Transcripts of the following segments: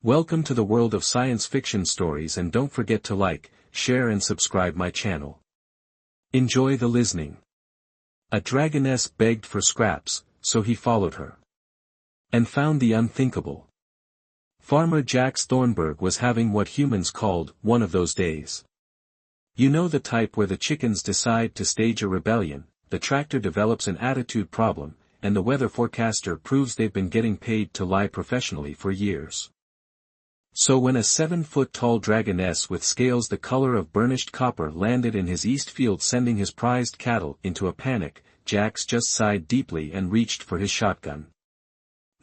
Welcome to the world of science fiction stories, and don't forget to like, share and subscribe my channel. Enjoy the listening. A dragoness begged for scraps, so he followed her. And found the unthinkable. Farmer Jax Thornburg was having what humans called one of those days. You know, the type where the chickens decide to stage a rebellion, the tractor develops an attitude problem, and the weather forecaster proves they've been getting paid to lie professionally for years. So when a 7-foot-tall dragoness with scales the color of burnished copper landed in his east field, sending his prized cattle into a panic, Jax just sighed deeply and reached for his shotgun.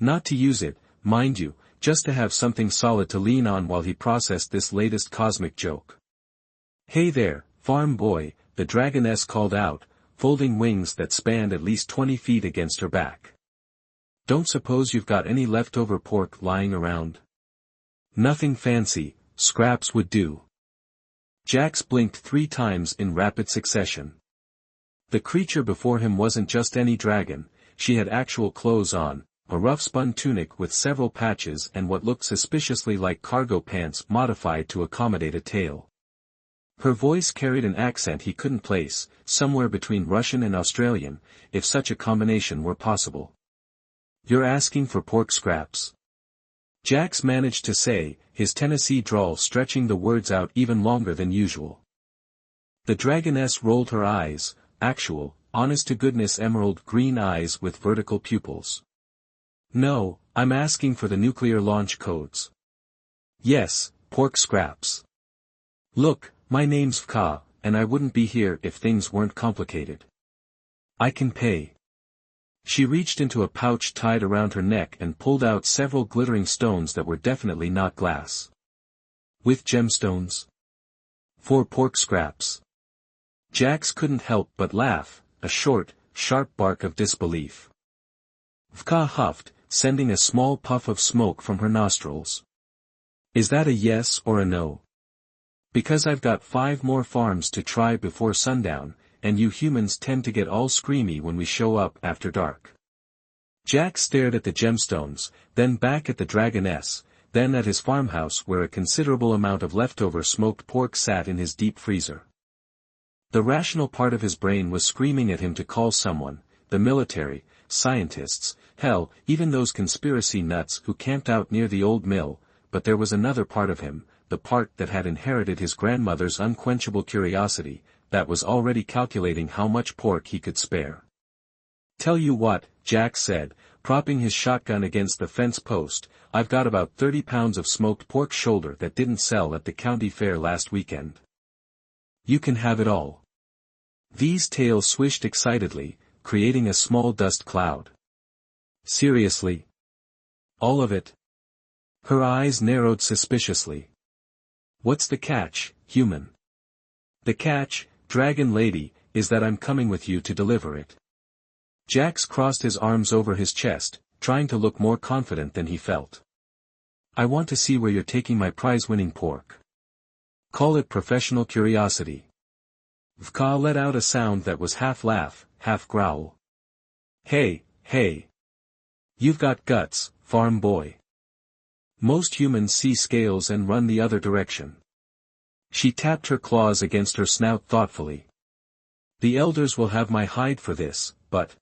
Not to use it, mind you, just to have something solid to lean on while he processed this latest cosmic joke. "Hey there, farm boy," the dragoness called out, folding wings that spanned at least 20 feet against her back. "Don't suppose you've got any leftover pork lying around?" "Nothing fancy, scraps would do." Jax blinked 3 times in rapid succession. The creature before him wasn't just any dragon, she had actual clothes on, a rough spun tunic with several patches and what looked suspiciously like cargo pants modified to accommodate a tail. Her voice carried an accent he couldn't place, somewhere between Russian and Australian, if such a combination were possible. "You're asking for pork scraps?" Jax managed to say, his Tennessee drawl stretching the words out even longer than usual. The dragoness rolled her eyes, actual, honest-to-goodness emerald green eyes with vertical pupils. "No, I'm asking for the nuclear launch codes." "Yes, pork scraps. Look, my name's Vka, and I wouldn't be here if things weren't complicated. I can pay." She reached into a pouch tied around her neck and pulled out several glittering stones that were definitely not glass. "With gemstones? For pork scraps?" Jax couldn't help but laugh, a short, sharp bark of disbelief. Vka huffed, sending a small puff of smoke from her nostrils. "Is that a yes or a no? Because I've got 5 more farms to try before sundown, and you humans tend to get all screamy when we show up after dark." Jax stared at the gemstones, then back at the dragoness, then at his farmhouse where a considerable amount of leftover smoked pork sat in his deep freezer. The rational part of his brain was screaming at him to call someone, the military, scientists, hell, even those conspiracy nuts who camped out near the old mill, but there was another part of him, the part that had inherited his grandmother's unquenchable curiosity, that was already calculating how much pork he could spare. "Tell you what," Jax said, propping his shotgun against the fence post, "I've got about 30 pounds of smoked pork shoulder that didn't sell at the county fair last weekend. You can have it all." These tails swished excitedly, creating a small dust cloud. "Seriously? All of it?" Her eyes narrowed suspiciously. "What's the catch, human?" "The catch, dragon lady, is that I'm coming with you to deliver it." Jax crossed his arms over his chest, trying to look more confident than he felt. "I want to see where you're taking my prize-winning pork. Call it professional curiosity." Vka let out a sound that was half laugh, half growl. Hey. You've got guts, farm boy. Most humans see scales and run the other direction." She tapped her claws against her snout thoughtfully. "The elders will have my hide for this, but..."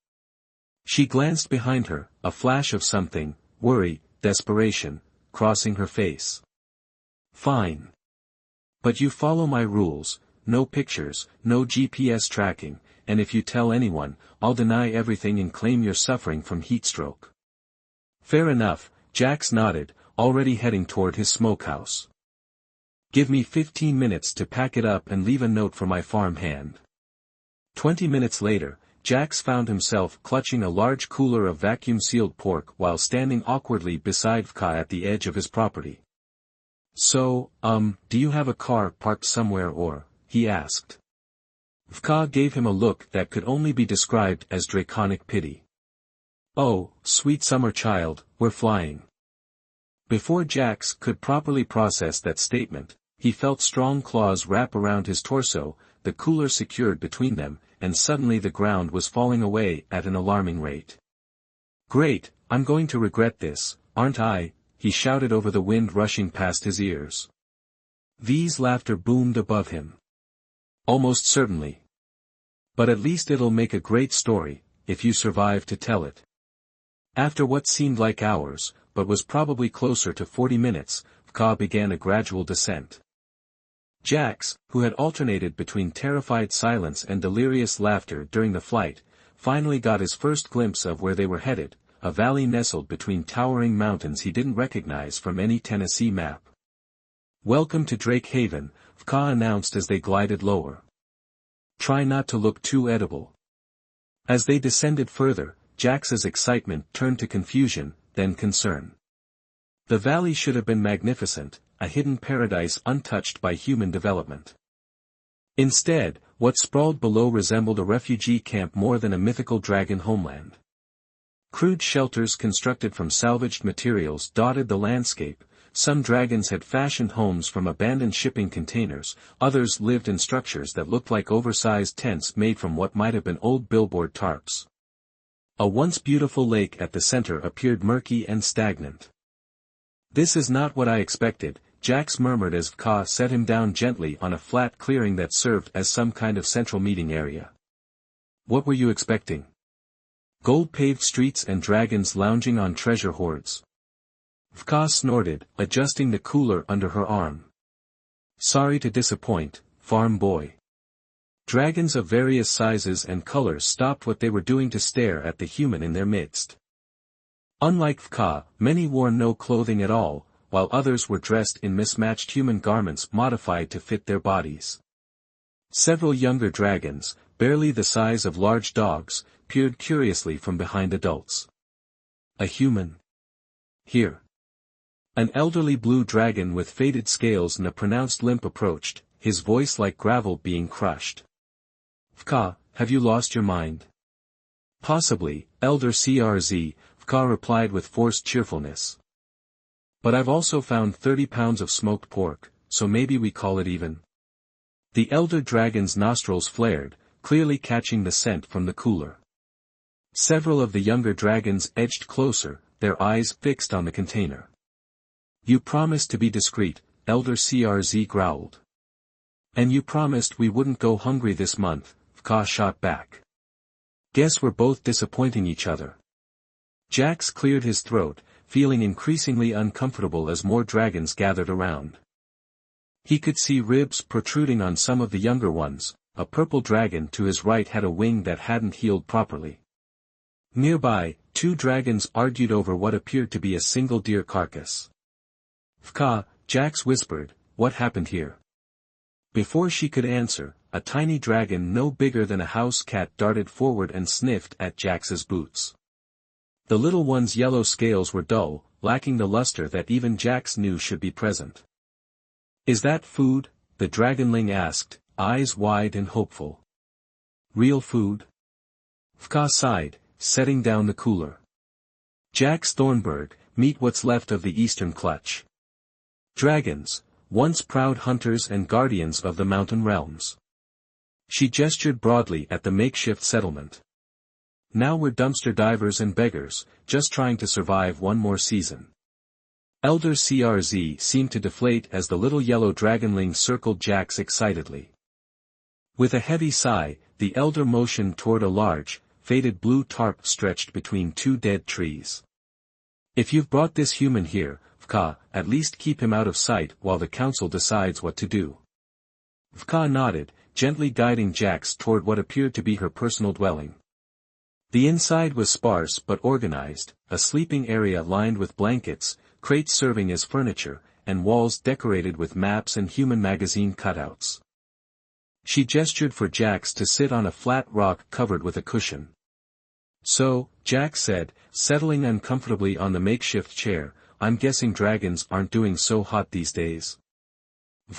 She glanced behind her, a flash of something, worry, desperation, crossing her face. "Fine. But you follow my rules, no pictures, no GPS tracking, and if you tell anyone, I'll deny everything and claim you're suffering from heatstroke." "Fair enough," Jax nodded, already heading toward his smokehouse. "Give me 15 minutes to pack it up and leave a note for my farm hand." 20 minutes later, Jax found himself clutching a large cooler of vacuum-sealed pork while standing awkwardly beside Vka at the edge of his property. "So, do you have a car parked somewhere or?" he asked. Vka gave him a look that could only be described as draconic pity. "Oh, sweet summer child, we're flying." Before Jax could properly process that statement, he felt strong claws wrap around his torso, the cooler secured between them, and suddenly the ground was falling away at an alarming rate. "Great, I'm going to regret this, aren't I?" he shouted over the wind rushing past his ears. V's laughter boomed above him. Almost certainly. But at least it'll make a great story, if you survive to tell it. After what seemed like hours, but was probably closer to 40 minutes, Ka began a gradual descent. Jax, who had alternated between terrified silence and delirious laughter during the flight, finally got his first glimpse of where they were headed, a valley nestled between towering mountains he didn't recognize from any Tennessee map. "Welcome to Drake Haven," Ka announced as they glided lower. "Try not to look too edible." As they descended further, Jax's excitement turned to confusion, then concern. The valley should have been magnificent, a hidden paradise untouched by human development. Instead, what sprawled below resembled a refugee camp more than a mythical dragon homeland. Crude shelters constructed from salvaged materials dotted the landscape. Some dragons had fashioned homes from abandoned shipping containers, others lived in structures that looked like oversized tents made from what might have been old billboard tarps. A once beautiful lake at the center appeared murky and stagnant. "This is not what I expected," Jax murmured as Ka set him down gently on a flat clearing that served as some kind of central meeting area. "What were you expecting? Gold-paved streets and dragons lounging on treasure hoards?" Ka snorted, adjusting the cooler under her arm. "Sorry to disappoint, farm boy." Dragons of various sizes and colors stopped what they were doing to stare at the human in their midst. Unlike Ka, many wore no clothing at all, while others were dressed in mismatched human garments modified to fit their bodies. Several younger dragons, barely the size of large dogs, peered curiously from behind adults. "A human? Here." An elderly blue dragon with faded scales and a pronounced limp approached, his voice like gravel being crushed. "Ka, have you lost your mind?" "Possibly, Elder CRZ," Ka replied with forced cheerfulness. "But I've also found 30 pounds of smoked pork, so maybe we call it even." The elder dragon's nostrils flared, clearly catching the scent from the cooler. Several of the younger dragons edged closer, their eyes fixed on the container. "You promised to be discreet," Elder CRZ growled. "And you promised we wouldn't go hungry this month," Ka shot back. "Guess we're both disappointing each other." Jax cleared his throat, feeling increasingly uncomfortable as more dragons gathered around. He could see ribs protruding on some of the younger ones. A purple dragon to his right had a wing that hadn't healed properly. Nearby, two dragons argued over what appeared to be a single deer carcass. "Ka," Jax whispered, "what happened here?" Before she could answer, a tiny dragon no bigger than a house cat darted forward and sniffed at Jax's boots. The little one's yellow scales were dull, lacking the luster that even Jax knew should be present. "Is that food?" the dragonling asked, eyes wide and hopeful. "Real food?" Ka sighed, setting down the cooler. "Jax Thornburg, meet what's left of the Eastern Clutch. Dragons, once proud hunters and guardians of the mountain realms." She gestured broadly at the makeshift settlement. "Now we're dumpster divers and beggars, just trying to survive one more season." Elder CRZ seemed to deflate as the little yellow dragonling circled Jax excitedly. With a heavy sigh, the elder motioned toward a large, faded blue tarp stretched between two dead trees. "If you've brought this human here, Ka, at least keep him out of sight while the council decides what to do." Ka nodded, gently guiding Jax toward what appeared to be her personal dwelling. The inside was sparse but organized, a sleeping area lined with blankets, crates serving as furniture, and walls decorated with maps and human magazine cutouts. She gestured for Jax to sit on a flat rock covered with a cushion. "So," Jax said, settling uncomfortably on the makeshift chair, "I'm guessing dragons aren't doing so hot these days."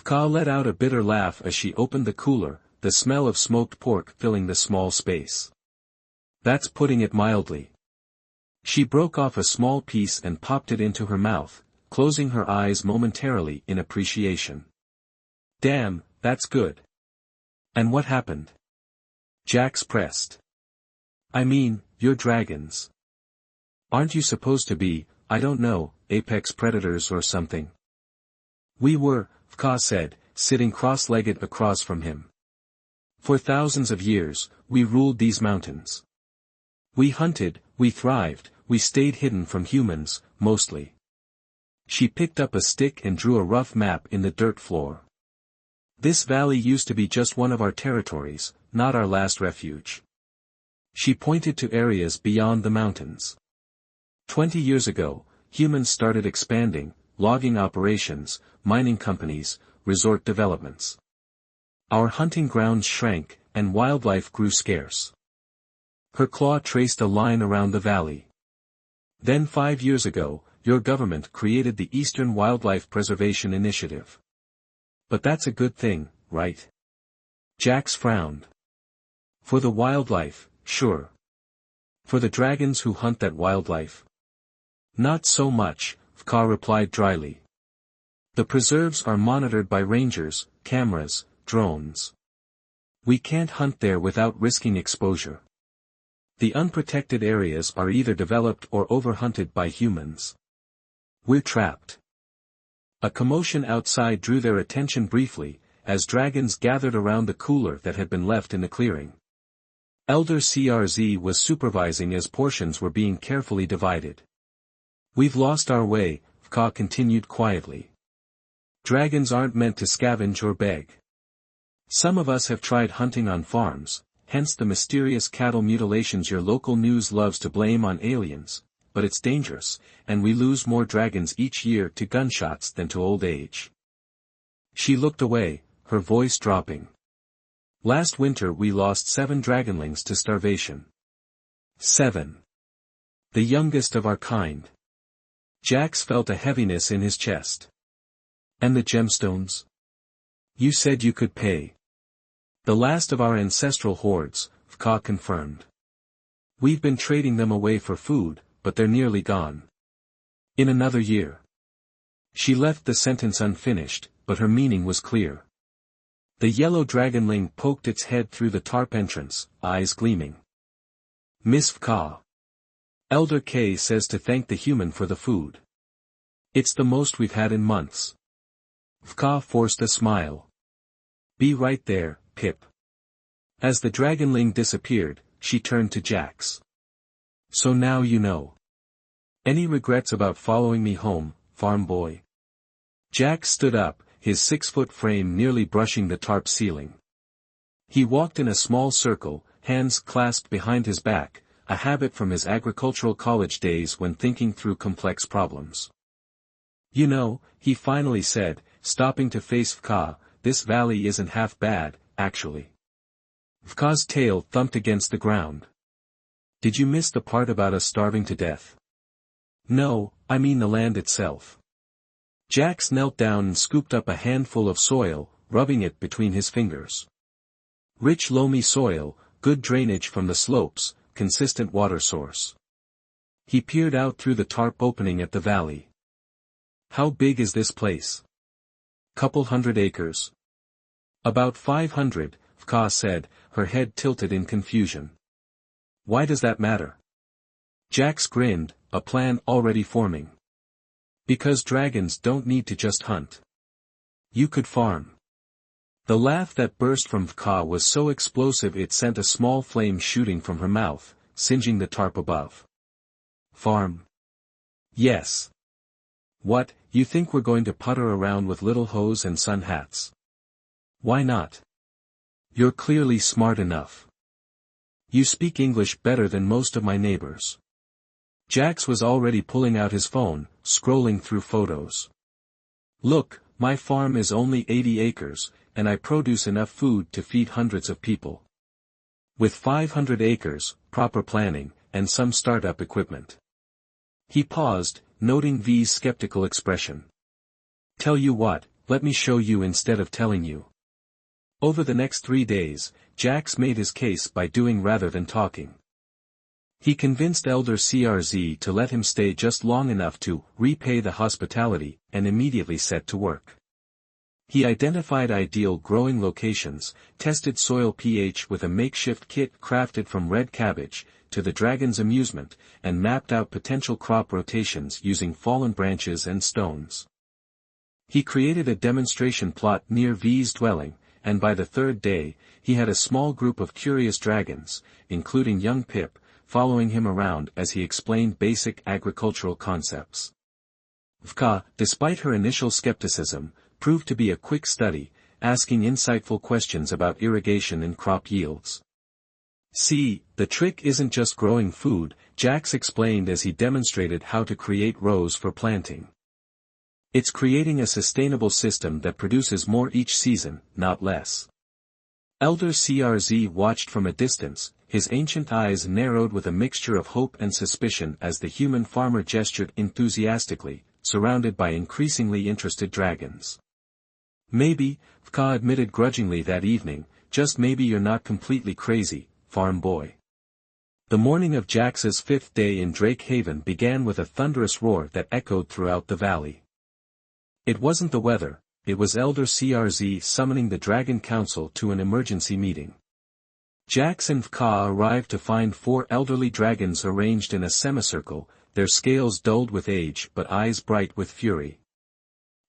Ka let out a bitter laugh as she opened the cooler, the smell of smoked pork filling the small space. "That's putting it mildly." She broke off a small piece and popped it into her mouth, closing her eyes momentarily in appreciation. "Damn, that's good." "And what happened?" Jax pressed. "I mean, you're dragons. Aren't you supposed to be, I don't know, apex predators or something. We were, Ka said, sitting cross-legged across from him. For thousands of years, we ruled these mountains. We hunted, we thrived, we stayed hidden from humans, mostly. She picked up a stick and drew a rough map in the dirt floor. This valley used to be just one of our territories, not our last refuge. She pointed to areas beyond the mountains. 20 years ago, humans started expanding, logging operations, mining companies, resort developments. Our hunting grounds shrank, and wildlife grew scarce. Her claw traced a line around the valley. Then 5 years ago, your government created the Eastern Wildlife Preservation Initiative. But that's a good thing, right? Jax frowned. For the wildlife, sure. For the dragons who hunt that wildlife? Not so much, Ka replied dryly. The preserves are monitored by rangers, cameras, drones. We can't hunt there without risking exposure. The unprotected areas are either developed or overhunted by humans. We're trapped. A commotion outside drew their attention briefly, as dragons gathered around the cooler that had been left in the clearing. Elder CRZ was supervising as portions were being carefully divided. We've lost our way, Ka continued quietly. Dragons aren't meant to scavenge or beg. Some of us have tried hunting on farms, hence the mysterious cattle mutilations your local news loves to blame on aliens, but it's dangerous, and we lose more dragons each year to gunshots than to old age. She looked away, her voice dropping. Last winter we lost 7 dragonlings to starvation. 7. The youngest of our kind. Jax felt a heaviness in his chest. And the gemstones? You said you could pay. The last of our ancestral hordes, Ka confirmed. We've been trading them away for food, but they're nearly gone. In another year. She left the sentence unfinished, but her meaning was clear. The yellow dragonling poked its head through the tarp entrance, eyes gleaming. Miss Ka. Elder K says to thank the human for the food. It's the most we've had in months. Ka forced a smile. Be right there, Pip. As the dragonling disappeared, she turned to Jax. So now you know. Any regrets about following me home, farm boy? Jax stood up, his 6-foot frame nearly brushing the tarp ceiling. He walked in a small circle, hands clasped behind his back, a habit from his agricultural college days when thinking through complex problems. You know, he finally said, stopping to face Ka, this valley isn't half bad, actually. Ka's tail thumped against the ground. Did you miss the part about us starving to death? No, I mean the land itself. Jax knelt down and scooped up a handful of soil, rubbing it between his fingers. Rich loamy soil, good drainage from the slopes, consistent water source. He peered out through the tarp opening at the valley. How big is this place? Couple 100 acres. About 500, Ka said, her head tilted in confusion. Why does that matter? Jax grinned, a plan already forming. Because dragons don't need to just hunt. You could farm. The laugh that burst from Ka was so explosive it sent a small flame shooting from her mouth, singeing the tarp above. Farm? Yes. What, you think we're going to putter around with little hose and sun hats? Why not? You're clearly smart enough. You speak English better than most of my neighbors. Jax was already pulling out his phone, scrolling through photos. Look, my farm is only 80 acres, and I produce enough food to feed hundreds of people. With 500 acres, proper planning, and some startup equipment. He paused, noting V's skeptical expression. Tell you what, let me show you instead of telling you. Over the next 3 days, Jax made his case by doing rather than talking. He convinced Elder CRZ to let him stay just long enough to repay the hospitality, and immediately set to work. He identified ideal growing locations, tested soil pH with a makeshift kit crafted from red cabbage, to the dragon's amusement, and mapped out potential crop rotations using fallen branches and stones. He created a demonstration plot near V's dwelling, and by the third day, he had a small group of curious dragons, including young Pip, following him around as he explained basic agricultural concepts. Vka, despite her initial skepticism, proved to be a quick study, asking insightful questions about irrigation and crop yields. "See, the trick isn't just growing food," Jax explained as he demonstrated how to create rows for planting. "It's creating a sustainable system that produces more each season, not less." Elder CRZ watched from a distance, his ancient eyes narrowed with a mixture of hope and suspicion as the human farmer gestured enthusiastically, surrounded by increasingly interested dragons. "Maybe," Vka admitted grudgingly that evening, "just maybe you're not completely crazy, farm boy." The morning of Jax's 5th day in Drake Haven began with a thunderous roar that echoed throughout the valley. It wasn't the weather, it was Elder CRZ summoning the Dragon Council to an emergency meeting. Jax and Vka arrived to find 4 elderly dragons arranged in a semicircle, their scales dulled with age but eyes bright with fury.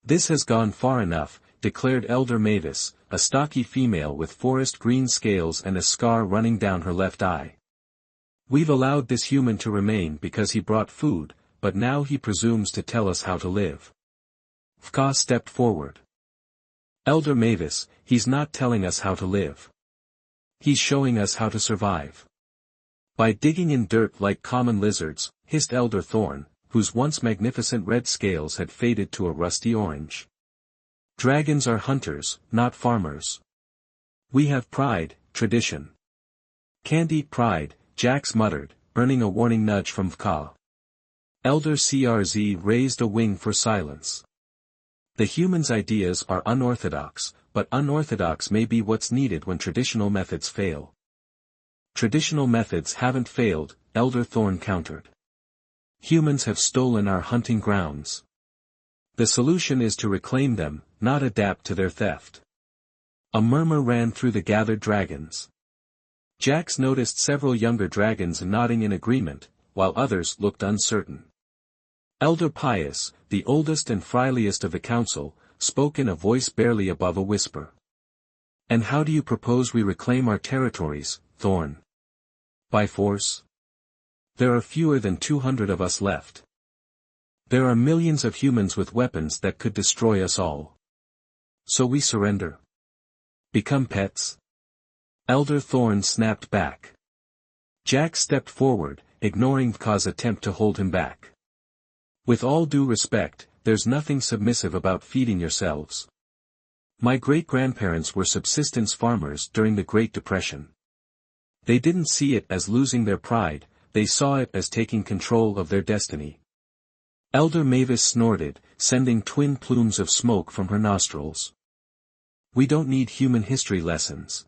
"This has gone far enough," declared Elder Mavis, a stocky female with forest green scales and a scar running down her left eye. "We've allowed this human to remain because he brought food, but now he presumes to tell us how to live." Vka stepped forward. "Elder Mavis, he's not telling us how to live. He's showing us how to survive. By digging in dirt like common lizards," hissed Elder Thorn, whose once magnificent red scales had faded to a rusty orange. "Dragons are hunters, not farmers. We have pride, tradition." "Can't eat pride," Jax muttered, earning a warning nudge from Vka. Elder CRZ raised a wing for silence. "The humans' ideas are unorthodox, but unorthodox may be what's needed when traditional methods fail." "Traditional methods haven't failed," Elder Thorn countered. "Humans have stolen our hunting grounds. The solution is to reclaim them, not adapt to their theft." A murmur ran through the gathered dragons. Jax noticed several younger dragons nodding in agreement, while others looked uncertain. Elder Pius, the oldest and frieliest of the council, spoke in a voice barely above a whisper. "And how do you propose we reclaim our territories, Thorn? By force? There are fewer than 200 of us left. There are millions of humans with weapons that could destroy us all. So we surrender? Become pets?" Elder Thorn snapped back. Jax stepped forward, ignoring Vka's attempt to hold him back. "With all due respect, there's nothing submissive about feeding yourselves. My great-grandparents were subsistence farmers during the Great Depression. They didn't see it as losing their pride, they saw it as taking control of their destiny." Elder Mavis snorted, sending twin plumes of smoke from her nostrils. "We don't need human history lessons.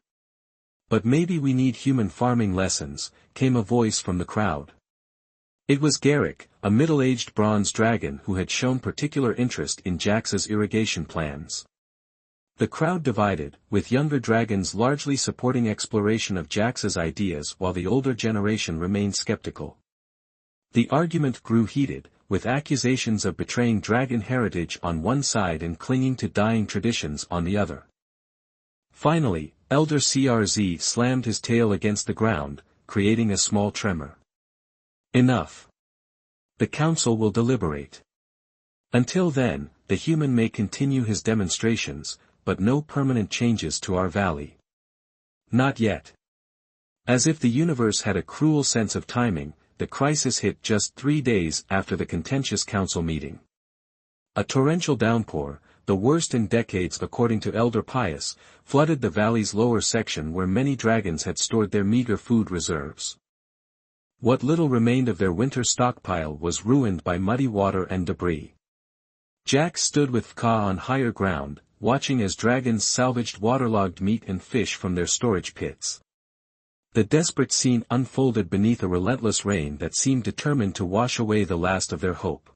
But maybe we need human farming lessons," came a voice from the crowd. It was Garrick, a middle-aged bronze dragon who had shown particular interest in Jax's irrigation plans. The crowd divided, with younger dragons largely supporting exploration of Jax's ideas while the older generation remained skeptical. The argument grew heated, with accusations of betraying dragon heritage on one side and clinging to dying traditions on the other. Finally, Elder CRZ slammed his tail against the ground, creating a small tremor. "Enough. The council will deliberate. Until then, the human may continue his demonstrations, but no permanent changes to our valley. Not yet." As if the universe had a cruel sense of timing, the crisis hit just 3 days after the contentious council meeting. A torrential downpour, the worst in decades according to Elder Pius, flooded the valley's lower section where many dragons had stored their meager food reserves. What little remained of their winter stockpile was ruined by muddy water and debris. Jax stood with Vka on higher ground, watching as dragons salvaged waterlogged meat and fish from their storage pits. The desperate scene unfolded beneath a relentless rain that seemed determined to wash away the last of their hope.